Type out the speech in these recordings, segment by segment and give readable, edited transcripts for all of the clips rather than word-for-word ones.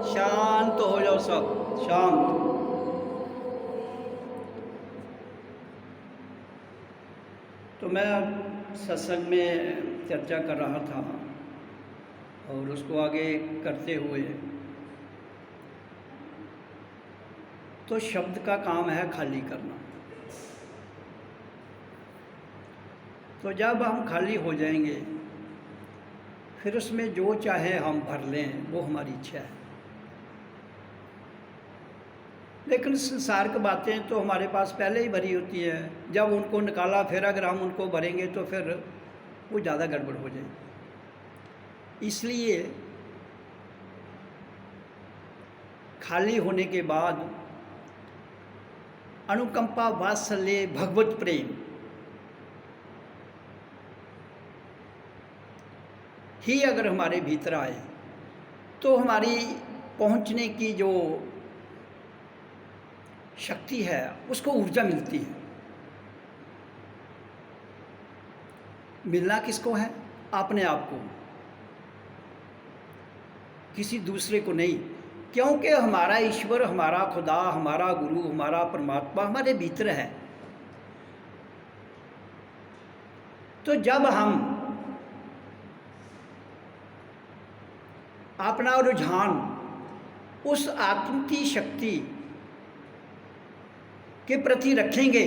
शांत हो जाओ सब, शांत। तो मैं सत्संग में चर्चा कर रहा था और उसको आगे करते हुए, तो शब्द का काम है खाली करना। तो जब हम खाली हो जाएंगे फिर उसमें जो चाहे हम भर लें, वो हमारी इच्छा है। लेकिन संसार की बातें तो हमारे पास पहले ही भरी होती है। जब उनको निकाला फिर अगर हम उनको भरेंगे तो फिर वो ज़्यादा गड़बड़ हो जाएगी। इसलिए खाली होने के बाद अनुकंपा, वात्सल्य, भगवत प्रेम ही अगर हमारे भीतर आए तो हमारी पहुंचने की जो शक्ति है उसको ऊर्जा मिलती है। मिलना किसको है? अपने आप को, किसी दूसरे को नहीं। क्योंकि हमारा ईश्वर, हमारा खुदा, हमारा गुरु, हमारा परमात्मा हमारे भीतर है। तो जब हम अपना रुझान उस आत्म की शक्ति के प्रति रखेंगे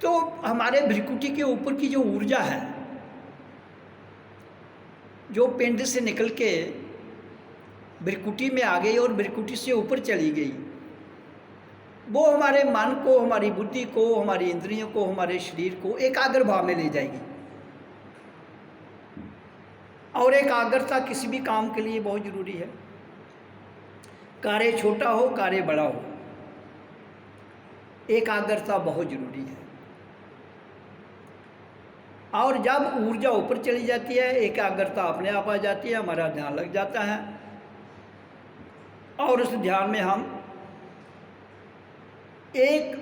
तो हमारे भ्रिकुटी के ऊपर की जो ऊर्जा है, जो पिंड से निकल के भ्रिकुटी में आ गई और भ्रिकुटी से ऊपर चली गई, वो हमारे मन को, हमारी बुद्धि को, हमारी इंद्रियों को, हमारे शरीर को एकाग्र भाव में ले जाएगी। और एकाग्रता किसी भी काम के लिए बहुत जरूरी है। कार्य छोटा हो, कार्य बड़ा हो, एकाग्रता बहुत जरूरी है। और जब ऊर्जा ऊपर चली जाती है, एकाग्रता अपने आप आ जाती है, हमारा ध्यान लग जाता है और उस ध्यान में हम एक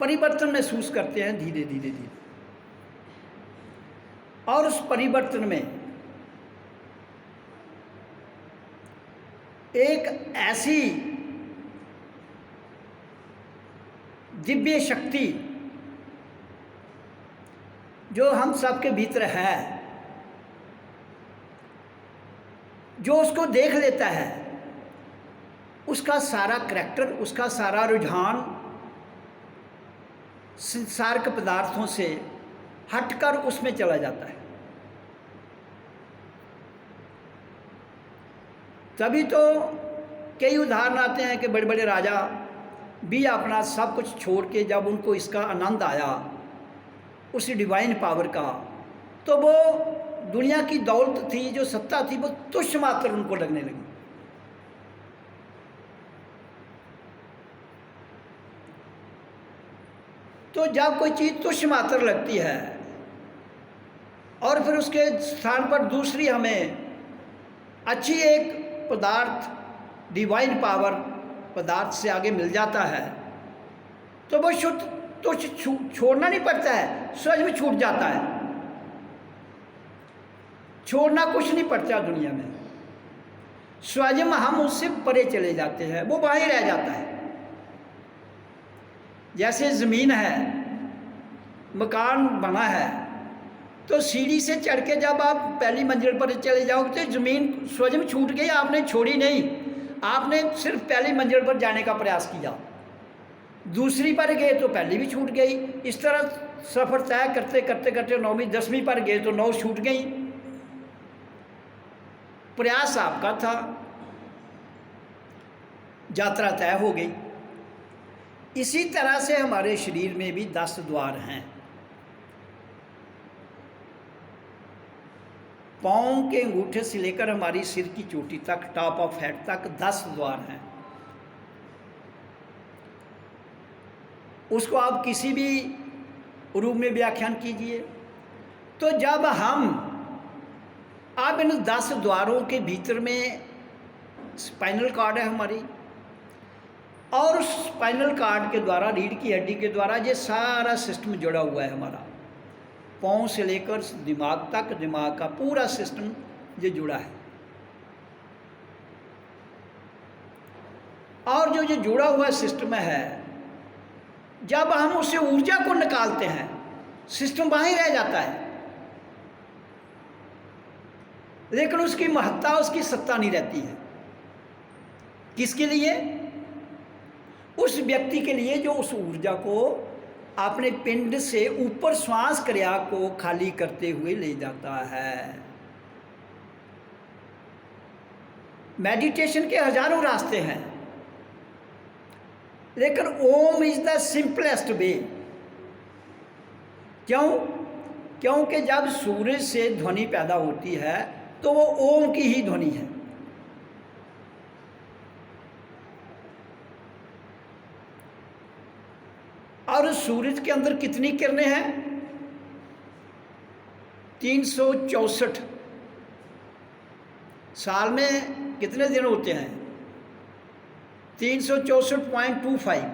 परिवर्तन महसूस करते हैं धीरे धीरे धीरे। और उस परिवर्तन में एक ऐसी दिव्य शक्ति जो हम सबके भीतर है, जो उसको देख लेता है, उसका सारा करैक्टर, उसका सारा रुझान संसारिक पदार्थों से हटकर उसमें चला जाता है। तभी तो कई उदाहरण आते हैं कि बड़े बड़े राजा भी अपना सब कुछ छोड़ के जब उनको इसका आनंद आया उस डिवाइन पावर का, तो वो दुनिया की दौलत थी, जो सत्ता थी, वो तुच्छ मात्र उनको लगने लगी। तो जब कोई चीज़ तुच्छ मात्र लगती है और फिर उसके स्थान पर दूसरी हमें अच्छी एक पदार्थ, डिवाइन पावर पदार्थ से आगे मिल जाता है, तो वो शुद्ध तुच्छ छोड़ना नहीं पड़ता है, सहज में छूट जाता है। छोड़ना कुछ नहीं पड़ता दुनिया में, स्वयं हम उससे परे चले जाते हैं, वो वहीं रह जाता है। जैसे ज़मीन है, मकान बना है, तो सीढ़ी से चढ़ के जब आप पहली मंजिल पर चले जाओगे तो ज़मीन स्वयं छूट गई, आपने छोड़ी नहीं, आपने सिर्फ पहली मंजिल पर जाने का प्रयास किया। दूसरी पर गए तो पहली भी छूट गई। इस तरह सफ़र तय करते करते करते 9वीं 10वीं पर गए तो 9 छूट गई। प्रयास आपका था। यात्रा तय हो गई। इसी तरह से हमारे शरीर में भी 10 द्वार हैं। पाँव के अंगूठे से लेकर हमारी सिर की चोटी तक, टॉप ऑफ हेड तक 10 द्वार हैं। उसको आप किसी भी रूप में व्याख्यान कीजिए। तो जब हम अब इन 10 द्वारों के भीतर में स्पाइनल कॉर्ड है हमारी, और स्पाइनल कॉर्ड के द्वारा, रीढ़ की हड्डी के द्वारा ये सारा सिस्टम जुड़ा हुआ है हमारा। पाँव से लेकर दिमाग तक, दिमाग का पूरा सिस्टम ये जुड़ा है। और जो ये जुड़ा हुआ सिस्टम है, जब हम उससे ऊर्जा को निकालते हैं, सिस्टम वहाँ ही रह जाता है, लेकिन उसकी महत्ता, उसकी सत्ता नहीं रहती है। किसके लिए? उस व्यक्ति के लिए जो उस ऊर्जा को अपने पिंड से ऊपर श्वास क्रिया को खाली करते हुए ले जाता है। मेडिटेशन के हजारों रास्ते हैं, लेकिन ओम इज द सिंपलेस्ट वे। क्यों? क्योंकि जब सूर्य से ध्वनि पैदा होती है तो वो ओम की ही ध्वनि है। और सूरज के अंदर कितनी किरणें हैं? 364। साल में कितने दिन होते हैं? 364.25।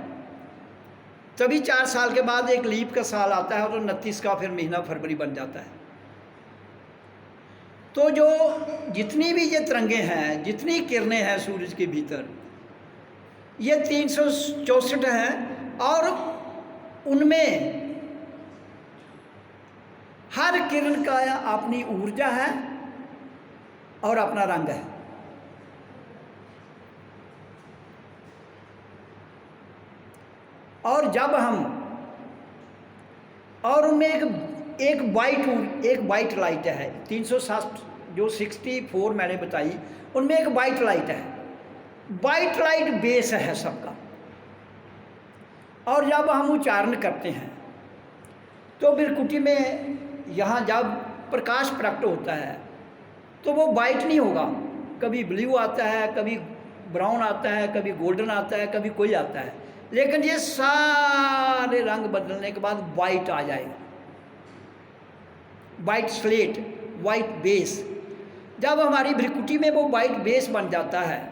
तभी 4 साल के बाद एक लीप का साल आता है और 29 का फिर महीना फरवरी बन जाता है। तो जो जितनी भी ये तरंगें हैं, जितनी किरणें हैं सूरज के भीतर, ये 364 हैं। और उनमें हर किरण का अपनी ऊर्जा है और अपना रंग है। और जब हम, और उनमें एक वाइट लाइट है। 360 जो 64 मैंने बताई, उनमें एक वाइट लाइट है। वाइट लाइट बेस है सबका। और जब हम उच्चारण करते हैं तो बिरकुटी में यहाँ जब प्रकाश प्रकट होता है तो वो वाइट नहीं होगा, कभी ब्लू आता है, कभी ब्राउन आता है, कभी गोल्डन आता है, कभी कोई आता है, लेकिन ये सारे रंग बदलने के बाद वाइट आ जाएगा। White slate, white base. जब हमारी भ्रिकुटी में वो वाइट बेस बन जाता है,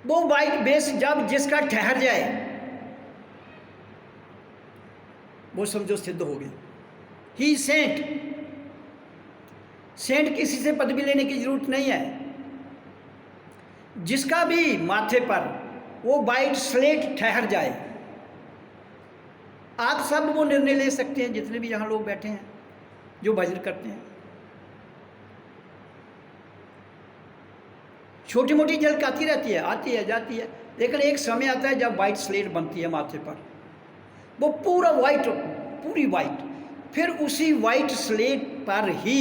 वो वाइट बेस जब जिसका ठहर जाए, वो समझो सिद्ध हो गया। ही सेंट। सेंट किसी से पदवी लेने की जरूरत नहीं है। जिसका भी माथे पर वो वाइट स्लेट ठहर जाए, आप सब वो निर्णय ले सकते हैं, जितने भी यहाँ लोग बैठे हैं जो भजन करते हैं। छोटी मोटी झलक आती रहती है, आती है जाती है, लेकिन एक समय आता है जब वाइट स्लेट बनती है माथे पर, वो पूरा वाइट, पूरी वाइट। फिर उसी वाइट स्लेट पर ही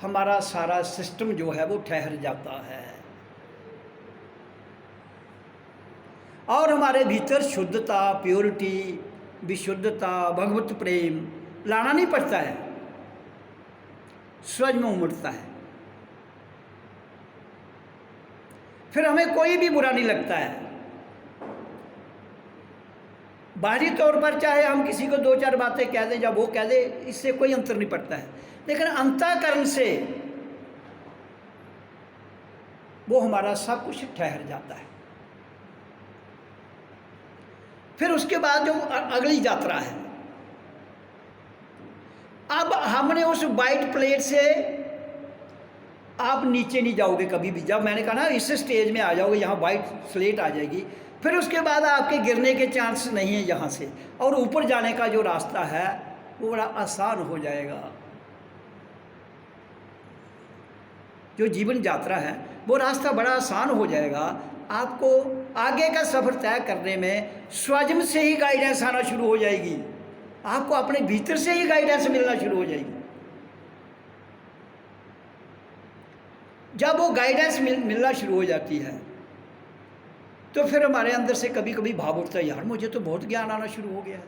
हमारा सारा सिस्टम जो है वो ठहर जाता है। और हमारे भीतर शुद्धता, प्योरिटी, विशुद्धता, भगवत प्रेम लाना नहीं पड़ता है, स्वयं में उमड़ता है। फिर हमें कोई भी बुरा नहीं लगता है। बाहरी तौर पर चाहे हम किसी को 2-4 बातें कह दें, जब वो कह दे, इससे कोई अंतर नहीं पड़ता है, लेकिन अंतःकरण से वो हमारा सब कुछ ठहर जाता है। फिर उसके बाद जो अगली यात्रा है, अब हमने उस वाइट प्लेट से, आप नीचे नहीं जाओगे कभी भी। जब मैंने कहा ना इस स्टेज में आ जाओगे, यहाँ वाइट स्लेट आ जाएगी, फिर उसके बाद आपके गिरने के चांस नहीं है यहाँ से, और ऊपर जाने का जो रास्ता है वो बड़ा आसान हो जाएगा। जो जीवन यात्रा है वो रास्ता बड़ा आसान हो जाएगा। आपको आगे का सफ़र तय करने में स्वयं से ही गाइडेंस आना शुरू हो जाएगी, आपको अपने भीतर से ही गाइडेंस मिलना शुरू हो जाएगी। जब वो गाइडेंस मिलना शुरू हो जाती है तो फिर हमारे अंदर से कभी कभी भाव उठता है, यार मुझे तो बहुत ज्ञान आना शुरू हो गया है।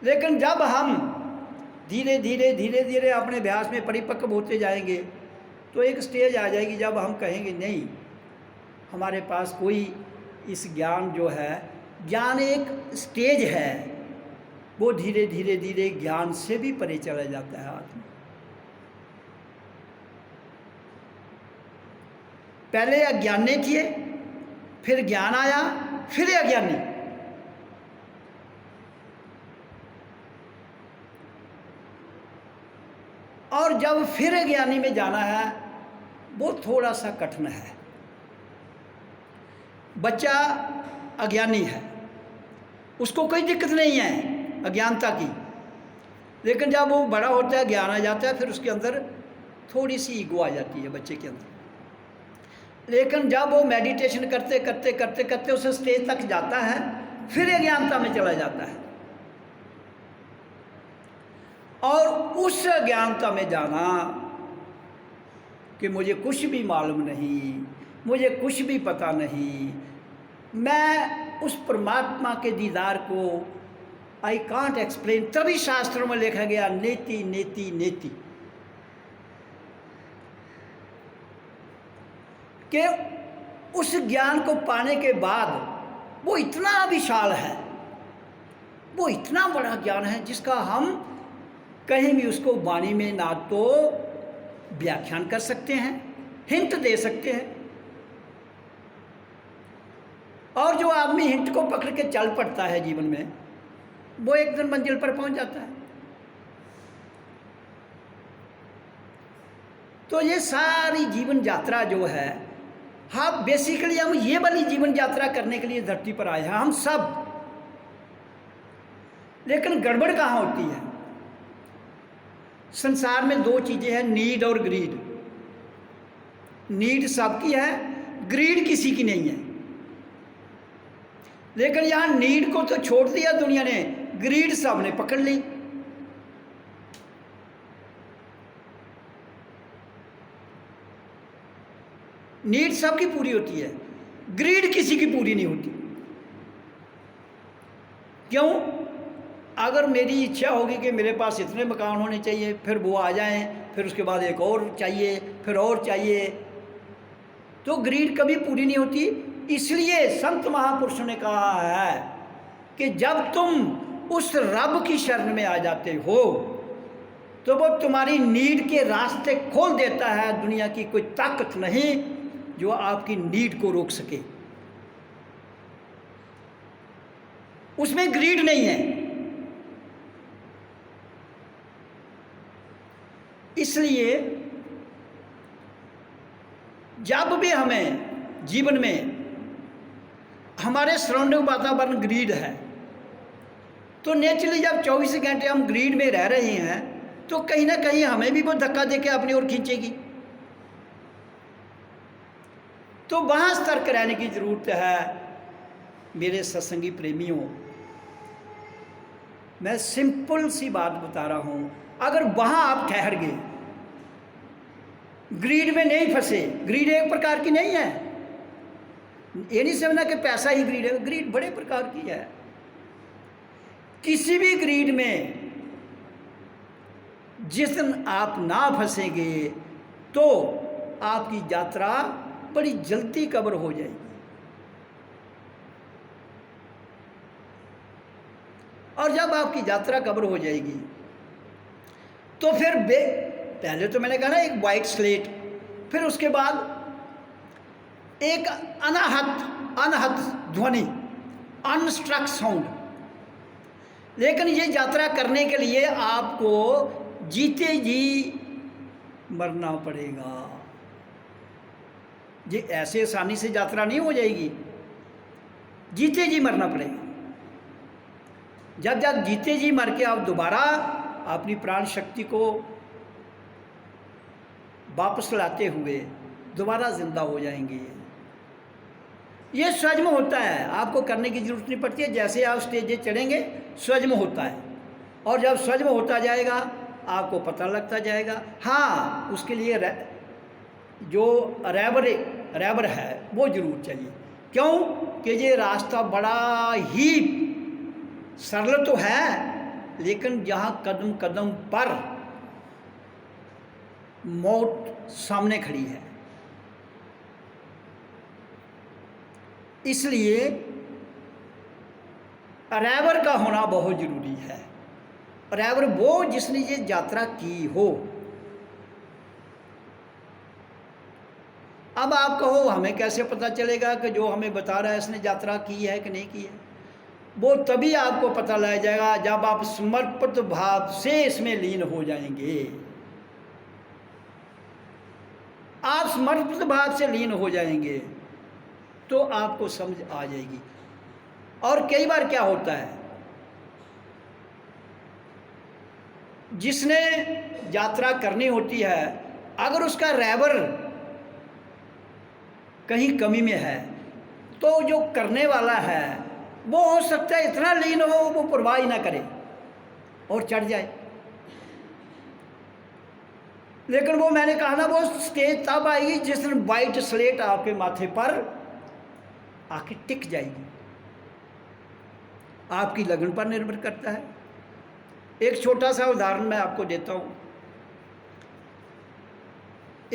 लेकिन जब हम धीरे धीरे धीरे धीरे अपने अभ्यास में परिपक्व होते जाएंगे तो एक स्टेज आ जाएगी जब हम कहेंगे नहीं, हमारे पास कोई इस ज्ञान जो है, ज्ञान एक स्टेज है, वो धीरे धीरे धीरे ज्ञान से भी परे चला जाता है आत्मा। पहले अज्ञानी थे, फिर ज्ञान आया, फिर अज्ञानी। और जब फिर अज्ञानी में जाना है वो थोड़ा सा कठिन है। बच्चा अज्ञानी है, उसको कोई दिक्कत नहीं है अज्ञानता की, लेकिन जब वो बड़ा होता है, ज्ञान आ जाता है, फिर उसके अंदर थोड़ी सी ईगो आ जाती है बच्चे के अंदर। लेकिन जब वो मेडिटेशन करते करते करते करते उस स्टेज तक जाता है, फिर अज्ञानता में चला जाता है। और उस अज्ञानता में जाना कि मुझे कुछ भी मालूम नहीं, मुझे कुछ भी पता नहीं, मैं उस परमात्मा के दीदार को आई कांट एक्सप्लेन। तभी शास्त्रों में लिखा गया नेति नेति नेति, कि उस ज्ञान को पाने के बाद वो इतना विशाल है, वो इतना बड़ा ज्ञान है जिसका हम कहीं भी उसको वाणी में ना तो व्याख्यान कर सकते हैं, हिंट दे सकते हैं। और जो आदमी हिंट को पकड़ के चल पड़ता है जीवन में, वो एक दिन मंजिल पर पहुंच जाता है। तो ये सारी जीवन यात्रा जो है, हाँ बेसिकली हम ये वाली जीवन यात्रा करने के लिए धरती पर आए हैं हम सब। लेकिन गड़बड़ कहाँ होती है? संसार में दो चीज़ें हैं, नीड और ग्रीड। नीड सबकी है, ग्रीड किसी की नहीं है। लेकिन यहाँ नीड को तो छोड़ दिया दुनिया ने, ग्रीड सबने पकड़ ली। नीड सबकी पूरी होती है, ग्रीड किसी की पूरी नहीं होती। क्यों? अगर मेरी इच्छा होगी कि मेरे पास इतने मकान होने चाहिए, फिर वो आ जाएं, फिर उसके बाद एक और चाहिए, फिर और चाहिए, तो ग्रीड कभी पूरी नहीं होती। इसलिए संत महापुरुषों ने कहा है कि जब तुम उस रब की शरण में आ जाते हो तो वो तुम्हारी नीड के रास्ते खोल देता है। दुनिया की कोई ताकत नहीं जो आपकी नीड को रोक सके, उसमें ग्रीड नहीं है। इसलिए जब भी हमें जीवन में हमारे सराउंडिंग वातावरण ग्रीड है, तो नेचुरली जब 24 घंटे हम ग्रीड में रह रहे हैं तो कहीं ना कहीं हमें भी वो धक्का देके अपनी ओर खींचेगी। तो वहाँ सतर्क रहने की ज़रूरत है। मेरे सत्संगी प्रेमियों, मैं सिंपल सी बात बता रहा हूँ, अगर वहाँ आप ठहर गए, ग्रीड में नहीं फंसे, ग्रीड एक प्रकार की नहीं है, ये नहीं समझना कि पैसा ही ग्रीड है, ग्रीड बड़े प्रकार की है। किसी भी ग्रीड में जिस दिन आप ना फंसेंगे तो आपकी यात्रा बड़ी जल्दी कवर हो जाएगी। और जब आपकी यात्रा कवर हो जाएगी तो फिर पहले तो मैंने कहा ना, एक वाइट स्लेट, फिर उसके बाद एक अनहत ध्वनि, अनस्ट्रक साउंड। लेकिन ये यात्रा करने के लिए आपको जीते जी मरना पड़ेगा। ये ऐसे आसानी से यात्रा नहीं हो जाएगी, जीते जी मरना पड़ेगा। जब जब जीते जी मर के आप दोबारा अपनी प्राण शक्ति को वापस लाते हुए दोबारा जिंदा हो जाएंगे। ये स्वजम होता है, आपको करने की जरूरत नहीं पड़ती है। जैसे आप स्टेजें चढ़ेंगे स्वजम होता है, और जब स्वजम होता जाएगा आपको पता लगता जाएगा। हाँ, उसके लिए जो रैबर है वो ज़रूर चाहिए। क्यों कि ये रास्ता बड़ा ही सरल तो है, लेकिन जहाँ कदम कदम पर मौत सामने खड़ी है, इसलिए रैबर का होना बहुत ज़रूरी है। रैबर वो जिसने ये यात्रा की हो। अब आप कहो हमें कैसे पता चलेगा कि जो हमें बता रहा है इसने यात्रा की है कि नहीं की है? वो तभी आपको पता लग जाएगा जब आप समर्पित भाव से इसमें लीन हो जाएंगे। आप समर्पित भाव से लीन हो जाएंगे तो आपको समझ आ जाएगी। और कई बार क्या होता है, जिसने यात्रा करनी होती है, अगर उसका रैबर कहीं कमी में है तो जो करने वाला है वो हो सकता है इतना लीन हो वो परवाह ही ना करे और चढ़ जाए। लेकिन वो मैंने कहा ना, वो स्टेज तब आएगी जिस दिन वाइट स्लेट आपके माथे पर आके टिक जाएगी। आपकी लगन पर निर्भर करता है। एक छोटा सा उदाहरण मैं आपको देता हूँ।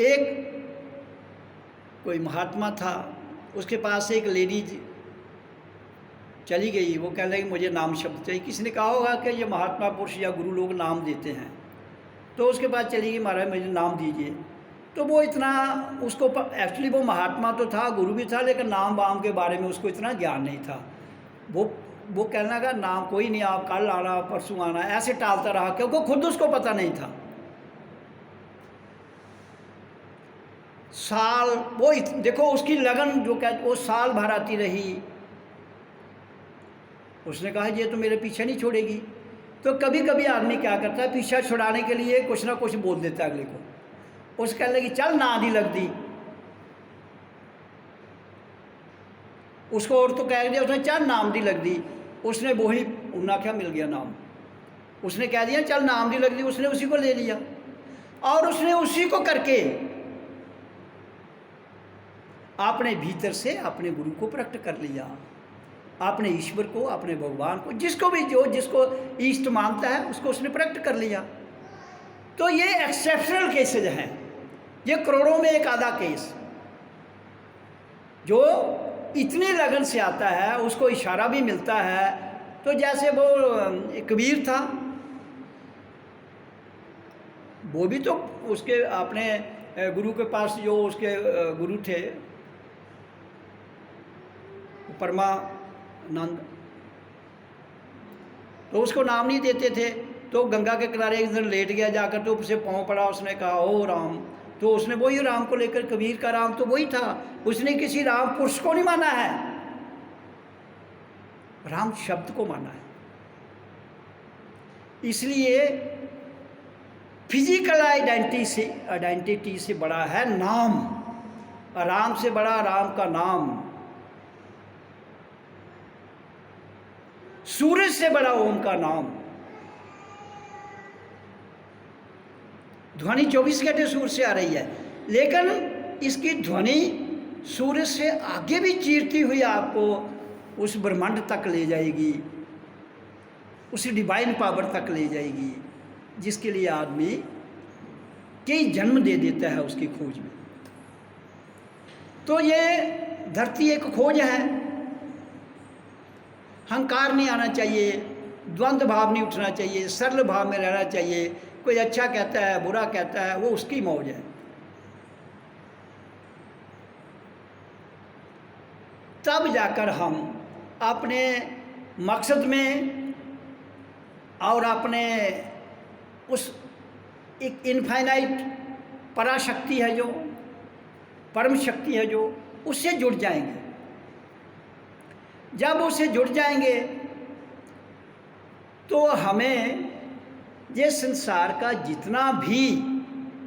एक कोई महात्मा था, उसके पास से एक लेडीज चली गई। वो कह लगी मुझे नाम शब्द चाहिए। किसी ने कहा होगा कि ये महात्मा पुरुष या गुरु लोग नाम देते हैं, तो उसके पास चली गई, महाराज मुझे नाम दीजिए। तो वो इतना उसको एक्चुअली वो महात्मा तो था, गुरु भी था, लेकिन नाम वाम के बारे में उसको इतना ज्ञान नहीं था। वो कहना का नाम कोई नहीं, आप कल आना परसों आना, ऐसे टालता रहा क्योंकि खुद उसको पता नहीं था। साल वो देखो उसकी लगन जो कहते वो साल भर आती रही। उसने कहा ये तो मेरे पीछे नहीं छोड़ेगी। तो कभी कभी आदमी क्या करता है, पीछा छुड़ाने के लिए कुछ ना कुछ बोल देता है अगले को। उस कहने लगी चल ना नहीं लगती। उसको और तो कह दिया उसने चल नाम दी लग दी। उसने वही उन्ना क्या मिल गया नाम। उसने कह दिया चल नाम दी लग दी, उसने उसी को ले लिया और उसने उसी को करके अपने भीतर से अपने गुरु को प्रकट कर लिया, अपने ईश्वर को, अपने भगवान को, जिसको भी जो जिसको इष्ट मानता है उसको उसने प्रकट कर लिया। तो ये एक्सेप्शनल केसेज हैं, ये करोड़ों में एक आधा केस जो इतनी लगन से आता है, उसको इशारा भी मिलता है। तो जैसे वो कबीर था, वो भी तो उसके अपने गुरु के पास जो उसके गुरु थे परमानंद, तो उसको नाम नहीं देते थे। तो गंगा के किनारे एक दिन लेट गया जाकर, तो उसे पाँव पड़ा, उसने कहा ओ राम। तो उसने वही राम को लेकर, कबीर का राम तो वही था, उसने किसी राम पुरुष को नहीं माना है, राम शब्द को माना है। इसलिए फिजिकल आइडेंटिटी से बड़ा है नाम, राम से बड़ा राम का नाम, सूरज से बड़ा ओम का नाम। ध्वनि 24 घंटे सूरज से आ रही है, लेकिन इसकी ध्वनि सूरज से आगे भी चीरती हुई आपको उस ब्रह्मांड तक ले जाएगी, उस डिवाइन पावर तक ले जाएगी, जिसके लिए आदमी कई जन्म दे देता है उसकी खोज में। तो ये धरती एक खोज है। अहंकार नहीं आना चाहिए, द्वंद्व भाव नहीं उठना चाहिए, सरल भाव में रहना चाहिए। कोई अच्छा कहता है, बुरा कहता है, वो उसकी मौज है। तब जाकर हम अपने मकसद में और अपने उस एक इनफाइनाइट पराशक्ति है, जो परम शक्ति है, जो उससे जुड़ जाएंगे। जब उससे जुड़ जाएंगे तो हमें ये संसार का जितना भी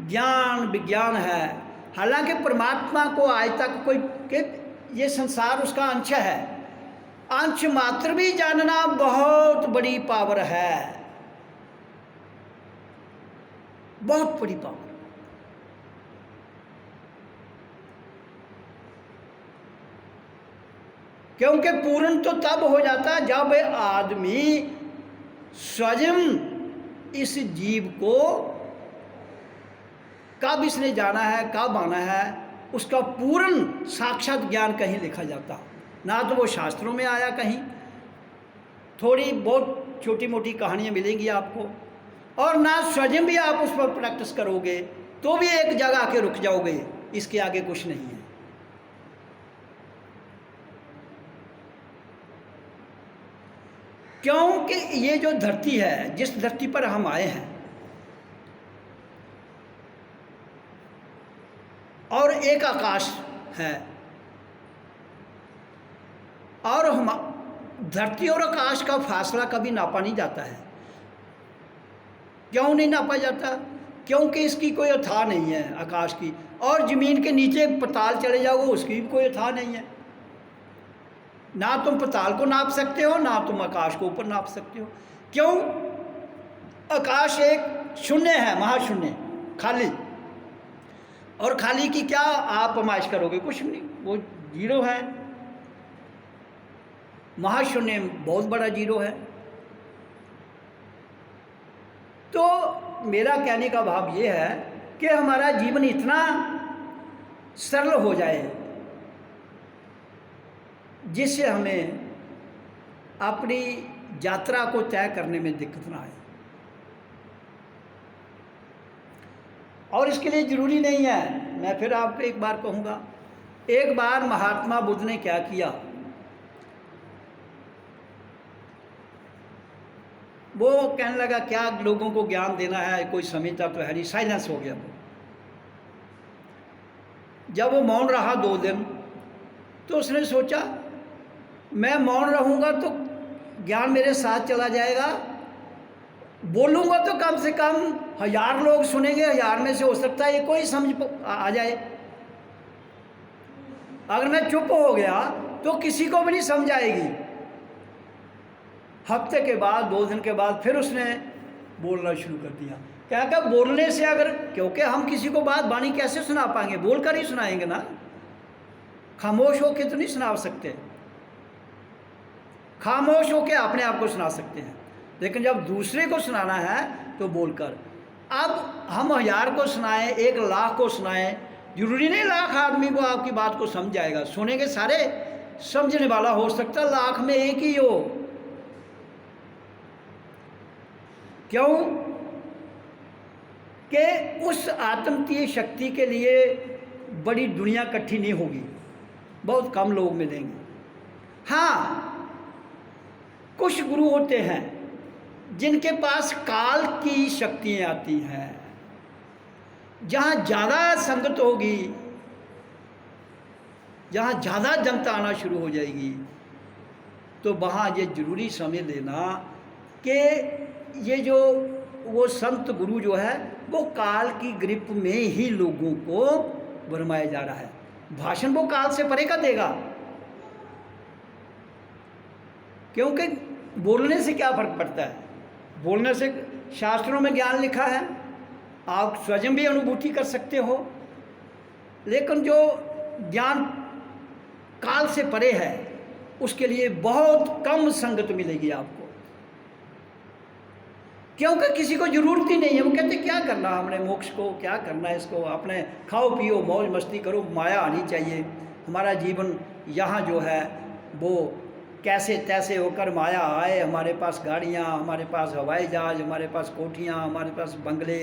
ज्ञान विज्ञान है, हालांकि परमात्मा को आज तक कोई के ये संसार उसका अंश है, अंश मात्र भी जानना बहुत बड़ी पावर है। बहुत बड़ी पावर। क्योंकि पूर्ण तो तब हो जाता जब आदमी स्वयं इस जीव को कब इसने जाना है, कब आना है, उसका पूर्ण साक्षात ज्ञान कहीं लिखा जाता। ना तो वो शास्त्रों में आया, कहीं थोड़ी बहुत छोटी मोटी कहानियाँ मिलेंगी आपको, और ना स्वयं भी आप उस पर प्रैक्टिस करोगे तो भी एक जगह आके रुक जाओगे, इसके आगे कुछ नहीं है। क्योंकि ये जो धरती है, जिस धरती पर हम आए हैं, और एक आकाश है, और हम धरती और आकाश का फासला कभी नापा नहीं जाता है। क्यों नहीं नापा जाता? क्योंकि इसकी कोई अथाह नहीं है आकाश की, और ज़मीन के नीचे पताल चले जाओगे उसकी भी कोई अथाह नहीं है। ना तुम पताल को नाप सकते हो, ना तुम आकाश को ऊपर नाप सकते हो। क्यों? आकाश एक शून्य है, महाशून्य, खाली। और खाली की क्या आप आमाइश करोगे? कुछ नहीं, वो जीरो है। महाशून्य बहुत बड़ा जीरो है। तो मेरा कहने का भाव ये है कि हमारा जीवन इतना सरल हो जाए जिससे हमें अपनी यात्रा को तय करने में दिक्कत ना आए। और इसके लिए ज़रूरी नहीं है, मैं फिर आपको एक बार कहूँगा, एक बार महात्मा बुद्ध ने क्या किया, वो कहने लगा क्या लोगों को ज्ञान देना है, कोई समझता तो है नहीं, साइलेंस हो गया वो। जब वो मौन रहा 2 दिन, तो उसने सोचा मैं मौन रहूँगा तो ज्ञान मेरे साथ चला जाएगा, बोलूँगा तो कम से कम 1000 लोग सुनेंगे, 1000 में से हो सकता है ये कोई समझ आ जाए। अगर मैं चुप हो गया तो किसी को भी नहीं समझ आएगी। हफ्ते के बाद, 2 दिन के बाद फिर उसने बोलना शुरू कर दिया। क्या बोलने से, अगर, क्योंकि हम किसी को बात बाणी कैसे सुना पाएंगे? बोलकर ही सुनाएंगे ना, खामोश होकर तो नहीं सुना सकते। खामोश होकर अपने आप को सुना सकते हैं, लेकिन जब दूसरे को सुनाना है तो बोलकर। अब हम 1000 को सुनाएं, 1 लाख को सुनाएं, जरूरी नहीं 1 लाख आदमी को आपकी बात को समझ जाएगा। सुनेंगे सारे, समझने वाला हो सकता 1 लाख में 1 ही हो। क्यों? कि उस आत्मतीय शक्ति के लिए बड़ी दुनिया इकट्ठी नहीं होगी, बहुत कम लोग मिलेंगे। हाँ, कुछ गुरु होते हैं जिनके पास काल की शक्तियाँ आती हैं। जहाँ ज़्यादा संगत होगी, जहाँ ज़्यादा जनता आना शुरू हो जाएगी, तो वहाँ ये जरूरी समझ लेना कि ये जो वो संत गुरु जो है वो काल की ग्रिप में ही लोगों को भरमाया जा रहा है। भाषण वो काल से परे का देगा, क्योंकि बोलने से क्या फर्क पड़ता है? बोलने से शास्त्रों में ज्ञान लिखा है, आप स्वयं भी अनुभूति कर सकते हो, लेकिन जो ज्ञान काल से परे है उसके लिए बहुत कम संगत मिलेगी आपको, क्योंकि किसी को जरूरत ही नहीं है। वो कहते क्या करना हमने, मोक्ष को क्या करना है, इसको अपने खाओ पियो मौज मस्ती करो, माया आनी चाहिए। हमारा जीवन यहाँ जो है वो कैसे तैसे होकर माया आए। हमारे पास गाड़ियाँ, हमारे पास हवाई जहाज, हमारे पास कोठियाँ, हमारे पास बंगले,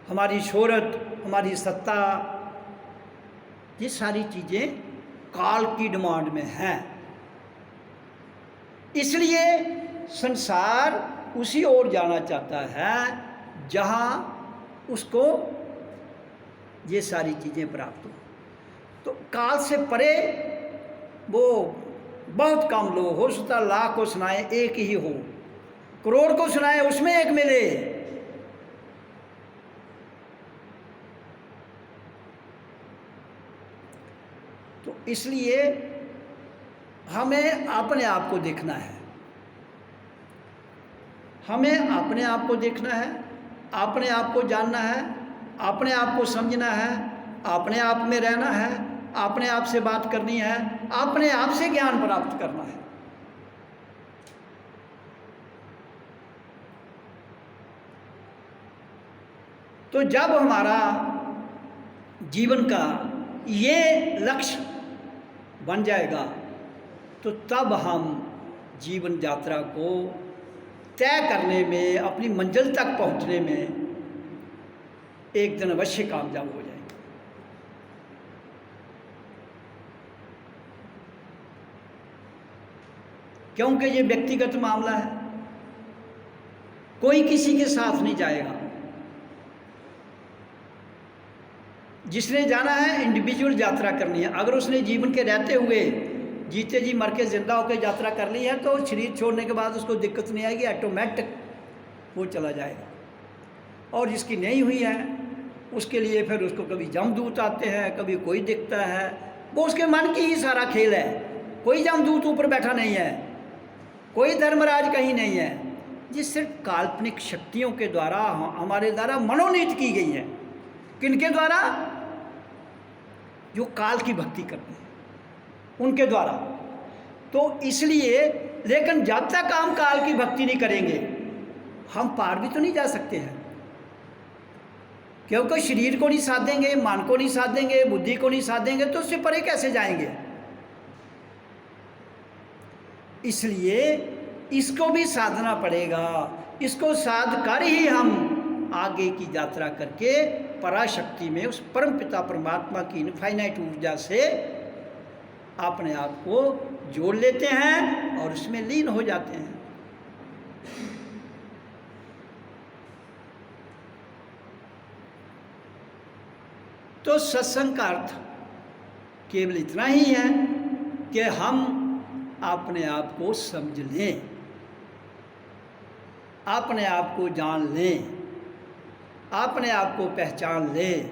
हमारी शोहरत, हमारी सत्ता, ये सारी चीज़ें काल की डिमांड में हैं। इसलिए संसार उसी ओर जाना चाहता है जहाँ उसको ये सारी चीज़ें प्राप्त हो। तो काल से परे वो बहुत कम लोग, हो सकता 1 लाख को सुनाए 1 ही हो, करोड़ को सुनाए उसमें 1 मिले। तो इसलिए हमें अपने आप को देखना है, हमें अपने आप को देखना है अपने आप को जानना है, अपने आप को समझना है, अपने आप में रहना है, अपने आप से बात करनी है, अपने आप से ज्ञान प्राप्त करना है। तो जब हमारा जीवन का ये लक्ष्य बन जाएगा तो तब हम जीवन यात्रा को तय करने में, अपनी मंजिल तक पहुंचने में एक दिन अवश्य कामयाब हो जाएंगे। क्योंकि ये व्यक्तिगत मामला है, कोई किसी के साथ नहीं जाएगा। जिसने जाना है इंडिविजुअल यात्रा करनी है। अगर उसने जीवन के रहते हुए जीते जी मर के जिंदा होकर यात्रा कर ली है तो शरीर छोड़ने के बाद उसको दिक्कत नहीं आएगी, ऑटोमेटिक वो चला जाएगा। और जिसकी नहीं हुई है उसके लिए फिर उसको कभी जमदूत आते हैं, कभी कोई दिखता है, वो उसके मन की ही सारा खेल है। कोई जमदूत ऊपर बैठा नहीं है, कोई धर्मराज कहीं नहीं है। ये सिर्फ काल्पनिक शक्तियों के द्वारा, हमारे द्वारा मनोनीत की गई है। किनके द्वारा? जो काल की भक्ति करते हैं उनके द्वारा। तो इसलिए, लेकिन जब तक हम काल की भक्ति नहीं करेंगे हम पार भी तो नहीं जा सकते हैं। क्योंकि शरीर को नहीं साधेंगे, मन को नहीं साधेंगे, बुद्धि को नहीं साधेंगे तो उससे परे कैसे जाएंगे। इसलिए इसको भी साधना पड़ेगा। इसको साध कर ही हम आगे की यात्रा करके पराशक्ति में, उस परम पिता परमात्मा की इनफाइनाइट ऊर्जा से अपने आप को जोड़ लेते हैं और उसमें लीन हो जाते हैं। तो सत्संग का अर्थ केवल इतना ही है कि हम अपने आप को समझ लें, अपने आप को जान लें, अपने आप को पहचान लें,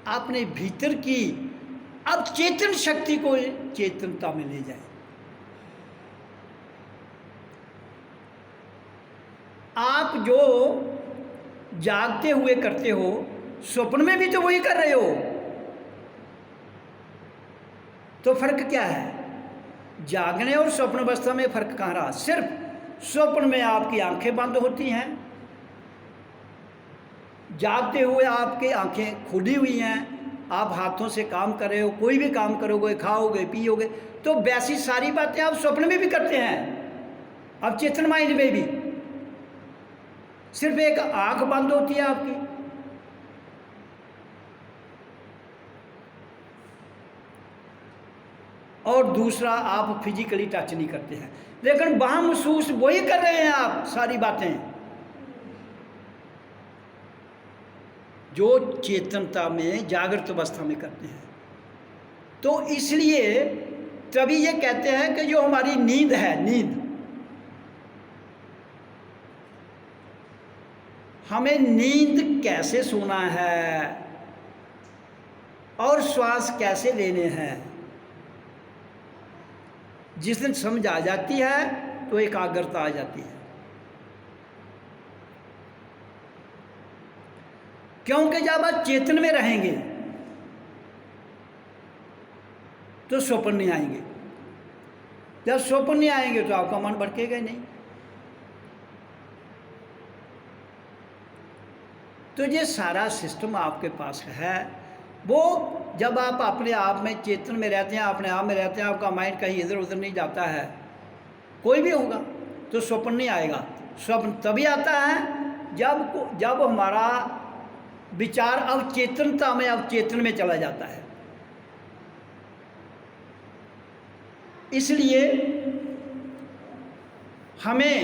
अपने भीतर की अब चेतन शक्ति को चेतनता में ले जाए। आप जो जागते हुए करते हो, स्वप्न में भी तो वही कर रहे हो। तो फर्क क्या है? जागने और स्वप्न अवस्था में फर्क कहाँ रहा? सिर्फ स्वप्न में आपकी आंखें बंद होती हैं, जागते हुए आपकी आंखें खुली हुई हैं, आप हाथों से काम कर रहे हो, कोई भी काम करोगे, खाओगे, पियोगे, तो वैसी सारी बातें आप स्वप्न में भी करते हैं। अब चेतन माइंड में भी सिर्फ एक आंख बंद होती है आपकी। और दूसरा, आप फिजिकली टच नहीं करते हैं, लेकिन वहां महसूस वही कर रहे हैं आप सारी बातें जो चेतनता में, जागृत अवस्था में करते हैं। तो इसलिए तभी ये कहते हैं कि जो हमारी नींद है, नींद, हमें नींद कैसे सोना है और श्वास कैसे लेने हैं, जिस दिन समझ आ जाती है तो एकाग्रता आ जाती है। क्योंकि जब आप चेतन में रहेंगे तो स्वप्न नहीं आएंगे। जब स्वप्न नहीं आएंगे तो आपका मन भटकेगा ही नहीं। तो ये सारा सिस्टम आपके पास है। वो जब आप अपने आप में चेतन में रहते हैं, अपने आप में रहते हैं, आपका माइंड कहीं इधर उधर नहीं जाता है, कोई भी होगा, तो स्वप्न नहीं आएगा। स्वप्न तभी आता है जब हमारा विचार अवचेतनता में, अवचेतन में चला जाता है। इसलिए हमें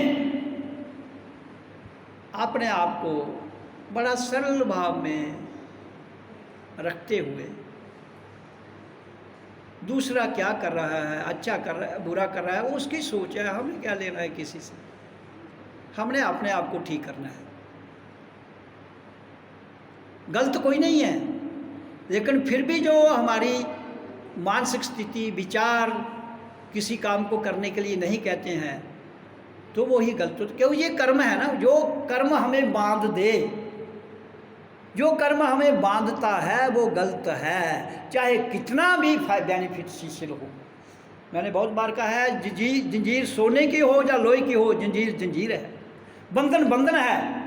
अपने आप को बड़ा सरल भाव में रखते हुए, दूसरा क्या कर रहा है, अच्छा कर रहा है, बुरा कर रहा है, उसकी सोच है, हमें क्या लेना है किसी से। हमने अपने आप को ठीक करना है। गलत कोई नहीं है, लेकिन फिर भी जो हमारी मानसिक स्थिति, विचार किसी काम को करने के लिए नहीं कहते हैं, तो वो ही गलत होता, क्योंकि ये कर्म है ना, जो कर्म हमें बांध दे, जो कर्म हमें बांधता है वो गलत है, चाहे कितना भी बेनिफिशियल हो। मैंने बहुत बार कहा है, जंजीर सोने की हो या लोहे की हो, जंजीर जंजीर है, बंधन बंधन है,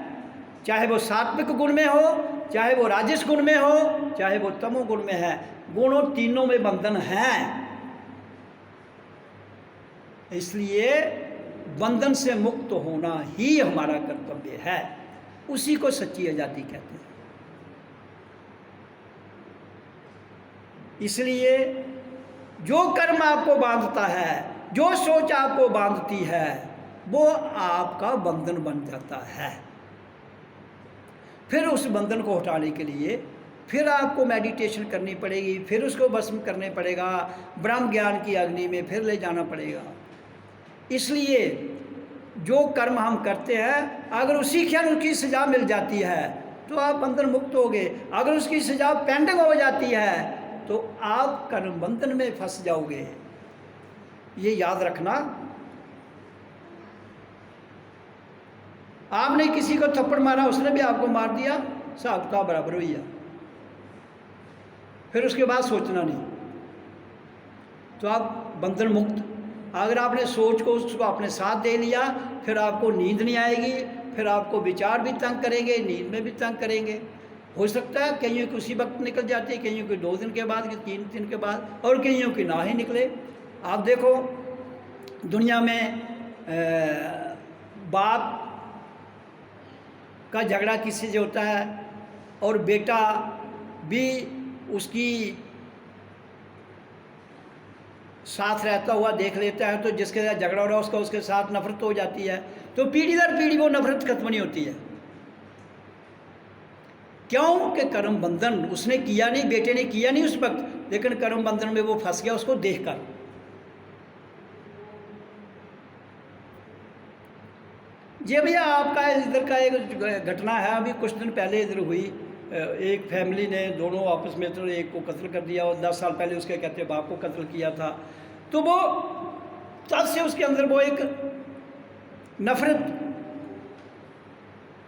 चाहे वो सात्विक गुण में हो, चाहे वो राजस गुण में हो, चाहे वो तमो गुण में है, गुणों तीनों में बंधन है। इसलिए बंधन से मुक्त होना ही हमारा कर्तव्य है, उसी को सच्ची आज़ादी कहते हैं। इसलिए जो कर्म आपको बांधता है, जो सोच आपको बांधती है, वो आपका बंधन बन जाता है। फिर उस बंधन को हटाने के लिए फिर आपको मेडिटेशन करनी पड़ेगी, फिर उसको भस्म करने पड़ेगा, ब्रह्म ज्ञान की अग्नि में फिर ले जाना पड़ेगा। इसलिए जो कर्म हम करते हैं, अगर उसी क्षण उसकी सज़ा मिल जाती है तो आप बंधन मुक्त हो गए। अगर उसकी सज़ा पेंडिंग हो जाती है तो आप कर्म बंधन में फंस जाओगे। ये याद रखना। आपने किसी को थप्पड़ मारा, उसने भी आपको मार दिया, हिसाब किताब बराबर हुई है, फिर उसके बाद सोचना नहीं, तो आप बंधन मुक्त। अगर आपने सोच को उसको अपने साथ दे लिया, फिर आपको नींद नहीं आएगी, फिर आपको विचार भी तंग करेंगे, नींद में भी तंग करेंगे। हो सकता है कईयों की उसी वक्त निकल जाती है, कईयों की 2 दिन के बाद, 3 दिन के बाद, और कईयों की ना ही निकले। आप देखो दुनिया में बाप का झगड़ा किसी से होता है और बेटा भी उसकी साथ रहता हुआ देख लेता है, तो जिसके साथ झगड़ा हो रहा है उसका उसके साथ नफरत हो जाती है, तो पीढ़ी दर पीढ़ी वो नफरत खत्म नहीं होती है। क्यों? कि कर्म बंधन उसने किया नहीं, बेटे ने किया नहीं उस वक्त, लेकिन कर्म बंधन में वो फंस गया उसको देखकर। जी भैया, आपका इधर का एक घटना है, अभी कुछ दिन पहले इधर हुई। एक फैमिली ने दोनों आपस में तो एक को कत्ल कर दिया, और 10 साल पहले उसके कहते बाप को कत्ल किया था। तो वो तब से उसके अंदर वो एक नफरत,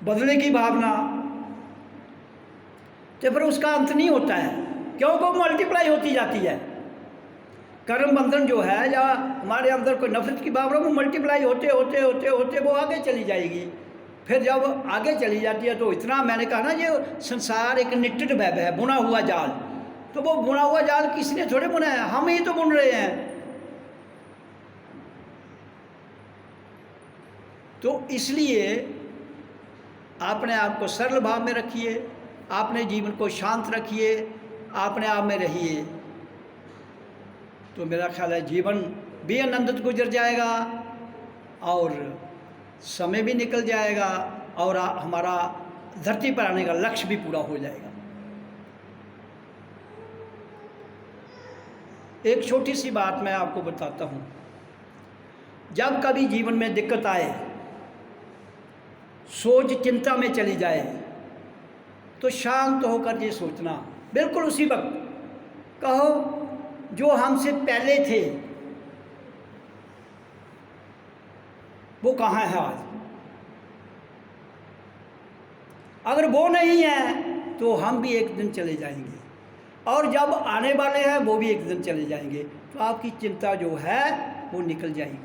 बदले की भावना, तो फिर उसका अंत नहीं होता है, क्यों? वो मल्टीप्लाई होती जाती है। कर्म बंधन जो है, या हमारे अंदर कोई नफरत की भावना, वो मल्टीप्लाई होते होते होते होते वो आगे चली जाएगी। फिर जब आगे चली जाती है तो इतना, मैंने कहा ना, ये संसार एक निटेड वेब है, बुना हुआ जाल। तो वो बुना हुआ जाल किसी ने थोड़े बुना है, हम ही तो बुन रहे हैं। तो इसलिए अपने आप को सरल भाव में रखिए, अपने जीवन को शांत रखिए, अपने आप में रहिए, तो मेरा ख्याल है जीवन भी आनंदित गुजर जाएगा और समय भी निकल जाएगा, और हमारा धरती पर आने का लक्ष्य भी पूरा हो जाएगा। एक छोटी सी बात मैं आपको बताता हूँ। जब कभी जीवन में दिक्कत आए, सोच चिंता में चली जाए, तो शांत होकर ये सोचना, बिल्कुल उसी वक्त कहो, जो हमसे पहले थे वो कहाँ है आज? अगर वो नहीं है तो हम भी एक दिन चले जाएंगे, और जब आने वाले हैं वो भी एक दिन चले जाएंगे। तो आपकी चिंता जो है वो निकल जाएगी,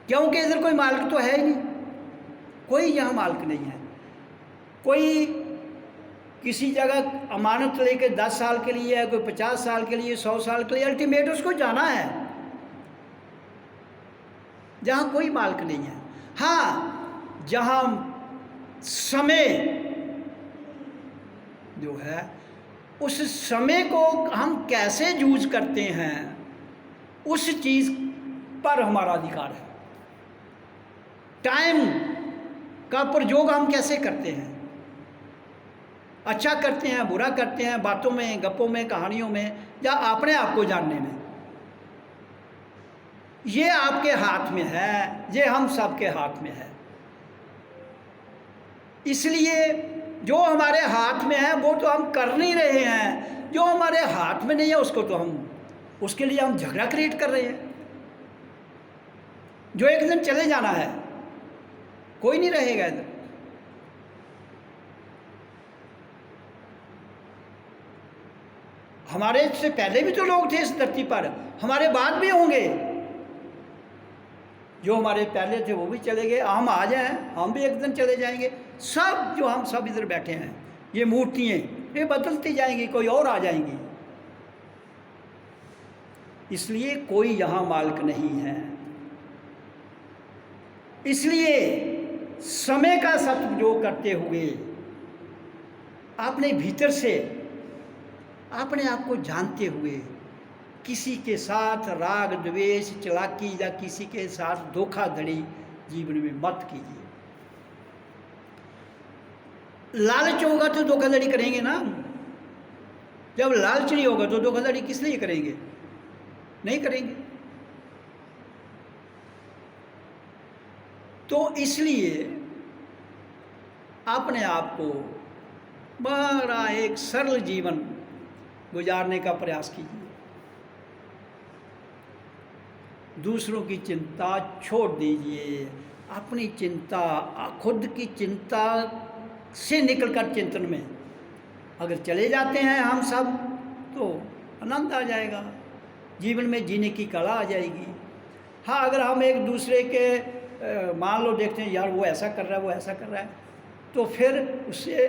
क्योंकि इधर कोई मालिक तो है ही नहीं, कोई यहाँ मालिक नहीं है। कोई किसी जगह अमानत लेके 10 साल के लिए है, कोई 50 साल के लिए, 100 साल के लिए, अल्टीमेट उसको जाना है, जहाँ कोई मालिक नहीं है। हाँ, जहाँ समय जो है, उस समय को हम कैसे यूज करते हैं, उस चीज़ पर हमारा अधिकार है। टाइम का प्रयोग हम कैसे करते हैं, अच्छा करते हैं, बुरा करते हैं, बातों में, गप्पों में, कहानियों में, या अपने आप को जानने में, ये आपके हाथ में है, ये हम सबके हाथ में है। इसलिए जो हमारे हाथ में है वो तो हम कर नहीं रहे हैं, जो हमारे हाथ में नहीं है उसको तो हम, उसके लिए हम झगड़ा क्रिएट कर रहे हैं। जो एक दिन चले जाना है, कोई नहीं रहेगा इधर। हमारे से पहले भी तो लोग थे इस धरती पर, हमारे बाद भी होंगे। जो हमारे पहले थे वो भी चले गए, हम आ जाएं, हम भी एक दिन चले जाएंगे। सब जो हम सब इधर बैठे हैं, ये मूर्तियाँ ये बदलती जाएंगी, कोई और आ जाएंगी। इसलिए कोई यहाँ मालिक नहीं है। इसलिए समय का सदुपयोग करते हुए अपने भीतर से अपने आप को जानते हुए किसी के साथ राग द्वेष चालाकी या किसी के साथ धोखाधड़ी जीवन में मत कीजिए। लालच होगा तो धोखाधड़ी करेंगे ना। जब लालच नहीं होगा तो धोखाधड़ी किस लिए करेंगे? नहीं करेंगे। तो इसलिए अपने आप को बड़ा एक सरल जीवन गुजारने का प्रयास कीजिए। दूसरों की चिंता छोड़ दीजिए, अपनी चिंता, खुद की चिंता से निकलकर चिंतन में अगर चले जाते हैं हम सब, तो आनंद आ जाएगा, जीवन में जीने की कला आ जाएगी। हाँ, अगर हम एक दूसरे के मान लो देखते हैं यार वो ऐसा कर रहा है, वो ऐसा कर रहा है, तो फिर उससे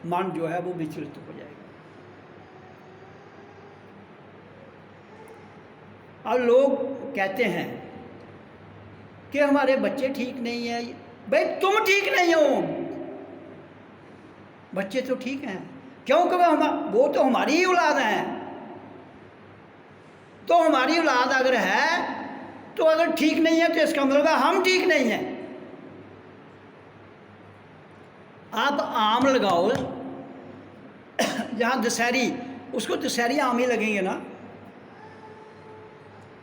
मन जो है वो विचलित हो जाएगा। अब लोग कहते हैं कि हमारे बच्चे ठीक नहीं है। भाई तुम ठीक नहीं हो, बच्चे तो ठीक हैं। क्योंकि वो तो हमारी ही औलाद हैं। तो हमारी औलाद अगर है तो अगर ठीक नहीं है तो इसका मतलब है हम ठीक नहीं हैं। आप आम लगाओ, जहाँ दशहरी, उसको दशहरी आम ही लगेंगे ना,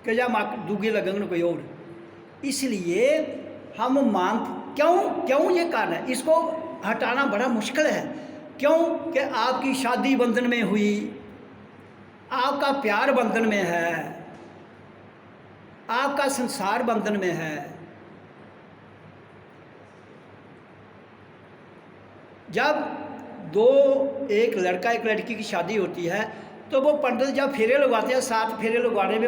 कि या दूगे लगेंगे ना कोई और। इसलिए हम क्यों ये कारण है, इसको हटाना बड़ा मुश्किल है। क्यों कि आपकी शादी बंधन में हुई, आपका प्यार बंधन में है, आपका संसार बंधन में है। जब एक लड़का एक लड़की की शादी होती है तो वो पंडित जब फेरे लगवाते हैं, 7 फेरे लगवाने में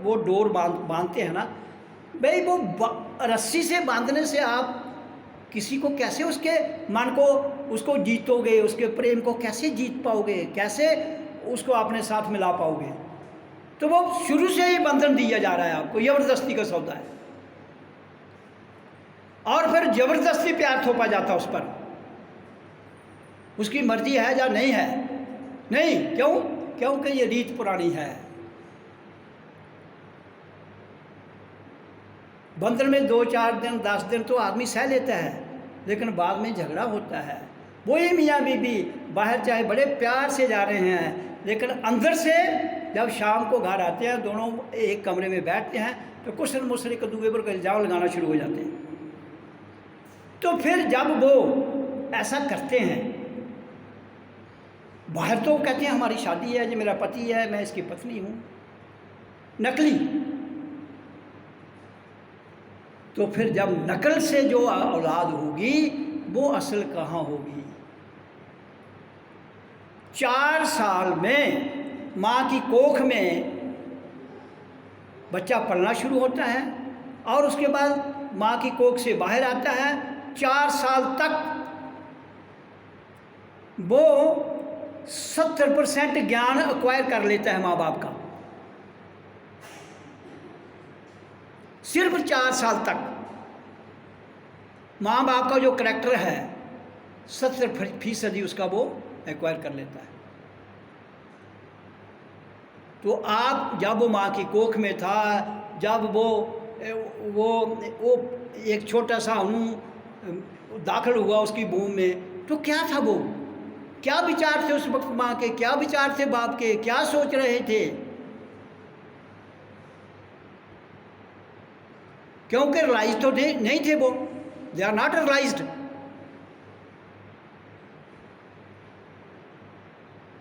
वो डोर बांधते हैं ना। भाई वो रस्सी से बांधने से आप किसी को कैसे उसके मन को उसको जीतोगे, उसके प्रेम को कैसे जीत पाओगे, कैसे उसको अपने साथ मिला पाओगे? तो वो शुरू से ही बंधन दिया जा रहा है आपको, जबरदस्ती का सौदा है। और फिर जबरदस्ती प्यार थोपा जाता उस पर, उसकी मर्जी है या नहीं है। नहीं, क्योंकि ये रीत पुरानी है। बंधन में 2-4 दिन 10 दिन तो आदमी सह लेता है, लेकिन बाद में झगड़ा होता है। वही मियाँ बीबी बाहर चाहे बड़े प्यार से जा रहे हैं, लेकिन अंदर से जब शाम को घर आते हैं, दोनों एक कमरे में बैठते हैं, तो कुछ मुसरे एक दूसरे पर इल्ज़ाम लगाना शुरू हो जाते हैं। तो फिर जब वो ऐसा करते हैं, बाहर तो कहते हैं हमारी शादी है, ये मेरा पति है, मैं इसकी पत्नी हूँ, नकली। तो फिर जब नकल से जो औलाद होगी वो असल कहाँ होगी? 4 साल में माँ की कोख में बच्चा पलना शुरू होता है और उसके बाद माँ की कोख से बाहर आता है। 4 साल तक वो 70% ज्ञान एक्वायर कर लेता है माँ बाप का, सिर्फ 4 साल तक माँ बाप का जो करैक्टर है 70% उसका वो एक्वायर कर लेता है। तो आप जब वो माँ की कोख में था, जब वो एक छोटा सा दाखिल हुआ उसकी भूमि में, तो क्या था वो, क्या विचार थे उस वक्त माँ के, क्या विचार थे बाप के, क्या सोच रहे थे? क्योंकि रियलाइज तो नहीं थे वो, दे आर नॉट रियलाइज्ड।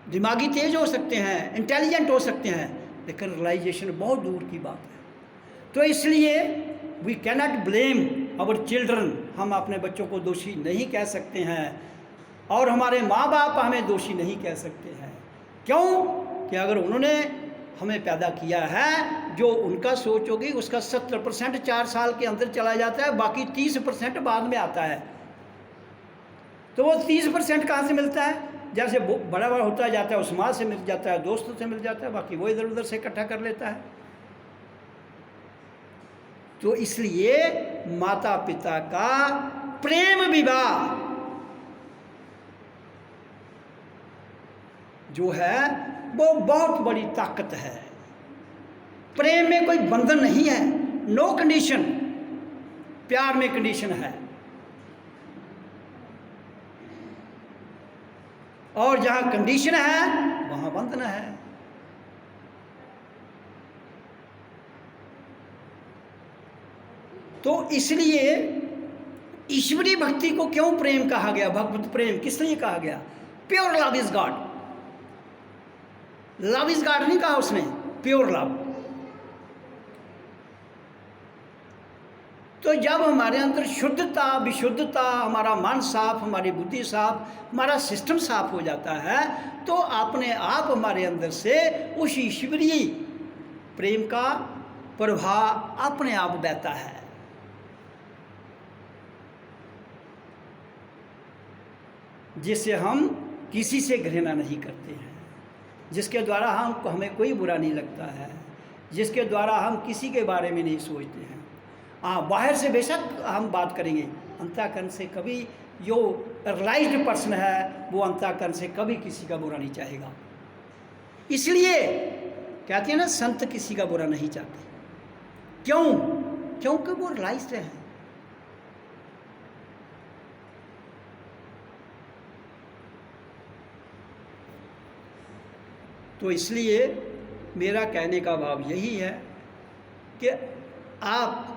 दिमागी तेज हो सकते हैं, इंटेलिजेंट हो सकते हैं, लेकिन रियलाइजेशन बहुत दूर की बात है। तो इसलिए we cannot blame our children, हम अपने बच्चों को दोषी नहीं कह सकते हैं, और हमारे माँ बाप हमें दोषी नहीं कह सकते हैं। क्यों? कि अगर उन्होंने हमें पैदा किया है, जो उनका सोच होगी उसका 70% 4 साल के अंदर चला जाता है, बाकी 30% बाद में आता है। तो वो 30% कहाँ से मिलता है? जैसे बड़ा बड़ा होता जाता है उस माँ से मिल जाता है, दोस्तों से मिल जाता है, बाकी वो इधर उधर से इकट्ठा कर लेता है। तो इसलिए माता पिता का प्रेम विवाह जो है वो बहुत बड़ी ताकत है। प्रेम में कोई बंधन नहीं है, नो कंडीशन। प्यार में कंडीशन है, और जहां कंडीशन है वहां बंधन है। तो इसलिए ईश्वरीय भक्ति को क्यों प्रेम कहा गया? भगवत प्रेम किस लिए कहा गया? Pure love is God. Love is God नहीं कहा उसने, प्योर लव। तो जब हमारे अंदर शुद्धता, विशुद्धता, हमारा मन साफ, हमारी बुद्धि साफ, हमारा सिस्टम साफ हो जाता है, तो अपने आप हमारे अंदर से उस ईश्वरीय प्रेम का प्रभाव अपने आप बहता है। जिससे हम किसी से घृणा नहीं करते हैं, जिसके द्वारा हमें कोई बुरा नहीं लगता है, जिसके द्वारा हम किसी के बारे में नहीं सोचते हैं। हाँ, बाहर से बेशक हम बात करेंगे, अंतःकरण से कभी जो रियलाइज्ड पर्सन है वो अंतःकरण से कभी किसी का बुरा नहीं चाहेगा। इसलिए कहते हैं ना, संत किसी का बुरा नहीं चाहते। क्यों? क्योंकि वो रियलाइज्ड है। तो इसलिए मेरा कहने का भाव यही है कि आप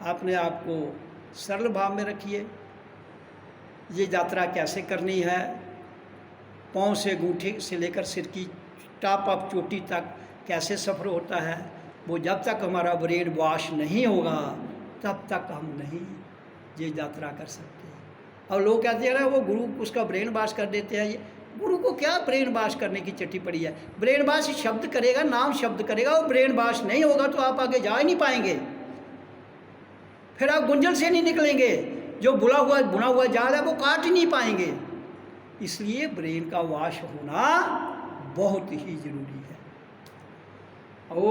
अपने आप को सरल भाव में रखिए। ये यात्रा कैसे करनी है, पाँव से अंगूठे से लेकर सिर की टॉप ऑफ चोटी तक कैसे सफ़र होता है, वो जब तक हमारा ब्रेन वॉश नहीं होगा तब तक हम नहीं ये यात्रा कर सकते। और लोग कहते हैं ना वो गुरु उसका ब्रेन वॉश कर देते हैं। ये गुरु को क्या ब्रेन वॉश करने की चिट्ठी पड़ी है? ब्रेन वॉश शब्द करेगा, नाम शब्द करेगा, वो ब्रेन वॉश नहीं होगा तो आप आगे जा ही नहीं पाएंगे, फिर आप गुंजल से नहीं निकलेंगे। जो बुना हुआ जाल है वो काट ही नहीं पाएंगे। इसलिए ब्रेन का वॉश होना बहुत ही जरूरी है। ओ